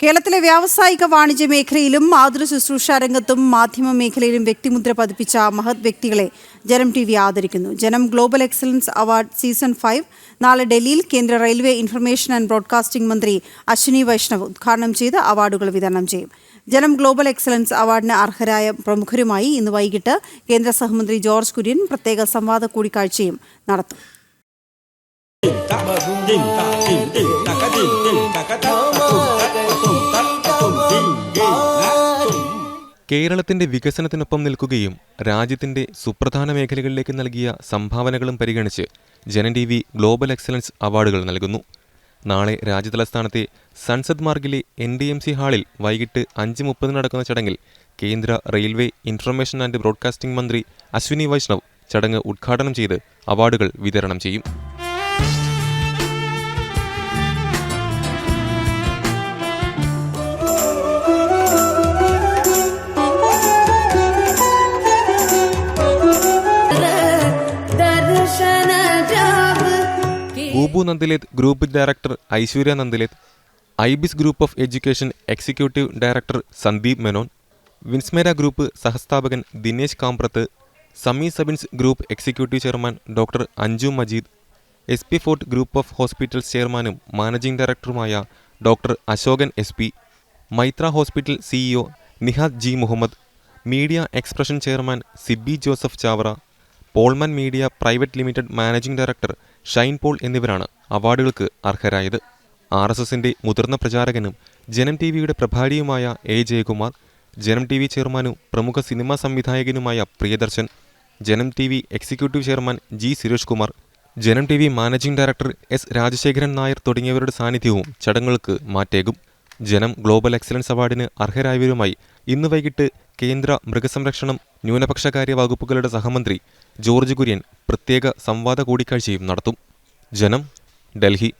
കേരളത്തിലെ വ്യാവസായിക വാണിജ്യ മേഖലയിലും മാതൃശുശ്രൂഷ രംഗത്തും മാധ്യമ മേഖലയിലും വ്യക്തിമുദ്ര പതിപ്പിച്ച മഹത് വ്യക്തികളെ ജനം TV ആദരിക്കുന്നു. ജനം ഗ്ലോബൽ എക്സലൻസ് അവാർഡ് സീസൺ 5 നാളെ ഡൽഹിയിൽ കേന്ദ്ര റെയിൽവേ ഇൻഫർമേഷൻ ആൻഡ് ബ്രോഡ്കാസ്റ്റിംഗ് മന്ത്രി അശ്വിനി വൈഷ്ണവ് ഉദ്ഘാടനം ചെയ്ത് അവാർഡുകൾ വിതരണം ചെയ്യും. ജനം ഗ്ലോബൽ എക്സലൻസ് അവാർഡിന് അർഹരായ പ്രമുഖരുമായി ഇന്ന് വൈകിട്ട് കേന്ദ്ര സഹമന്ത്രി ജോർജ് കുര്യൻ പ്രത്യേക സംവാദ കൂടിക്കാഴ്ചയും നടത്തും. കേരളത്തിന്റെ വികസനത്തിനൊപ്പം നിൽക്കുകയും രാജ്യത്തിന്റെ സുപ്രധാന മേഖലകളിലേക്ക് നൽകിയ സംഭാവനകളും പരിഗണിച്ച് ജനം TV ഗ്ലോബൽ എക്സലൻസ് അവാർഡുകൾ നൽകുന്നു. നാളെ രാജ്യതലസ്ഥാനത്തെ സൻസദ് മാർഗിലെ NDMC ഹാളിൽ വൈകിട്ട് 5:30 നടക്കുന്ന ചടങ്ങിൽ കേന്ദ്ര റെയിൽവേ ഇൻഫർമേഷൻ ആൻഡ് ബ്രോഡ്കാസ്റ്റിംഗ് മന്ത്രി അശ്വിനി വൈഷ്ണവ് ചടങ്ങ് ഉദ്ഘാടനം ചെയ്ത് അവാർഡുകൾ വിതരണം ചെയ്യും. ഊബു Nandilath group director Aishwarya Nandilath, Ibis group of education executive director Sandeep Menon, Vinsmera group സഹസ്ഥാപകൻ Dinesh Kambrath, Sami Sabinsa group executive chairman doctor Anju Majeed, SP fort group of hospitals ചെയർമാനും മാനേജിംഗ് ഡയറക്ടറുമായ doctor Ashokan SP, Maithra hospital CEO Nihad G Muhammad, media expression chairman Siby Joseph Chavara, Polman media private limited managing director Shine Paul എന്നിവരാണ് അവാർഡുകൾക്ക് അർഹരായത്. RSSന്റെ മുതിർന്ന പ്രചാരകനും ജനം TVയുടെ പ്രഭാരിയുമായ A Jayakumar, ജനം TV ചെയർമാനും പ്രമുഖ സിനിമാ സംവിധായകനുമായ പ്രിയദർശൻ, ജനം TV executive chairman G Suresh Kumar, ജനം TV managing director S Rajasekharan Nair തുടങ്ങിയവരുടെ സാന്നിധ്യവും ചടങ്ങുകൾക്ക് മാറ്റേകും. ജനം ഗ്ലോബൽ എക്സലൻസ് അവാർഡിന് അർഹരായവരുമായി ഇന്ന് വൈകിട്ട് കേന്ദ്ര മൃഗസംരക്ഷണം ന്യൂനപക്ഷകാര്യ വകുപ്പുകളുടെ സഹമന്ത്രി ജോർജ് കുര്യൻ പ്രത്യേക സംവാദ കൂടിക്കാഴ്ചയും നടത്തും. ജനം, ഡൽഹി.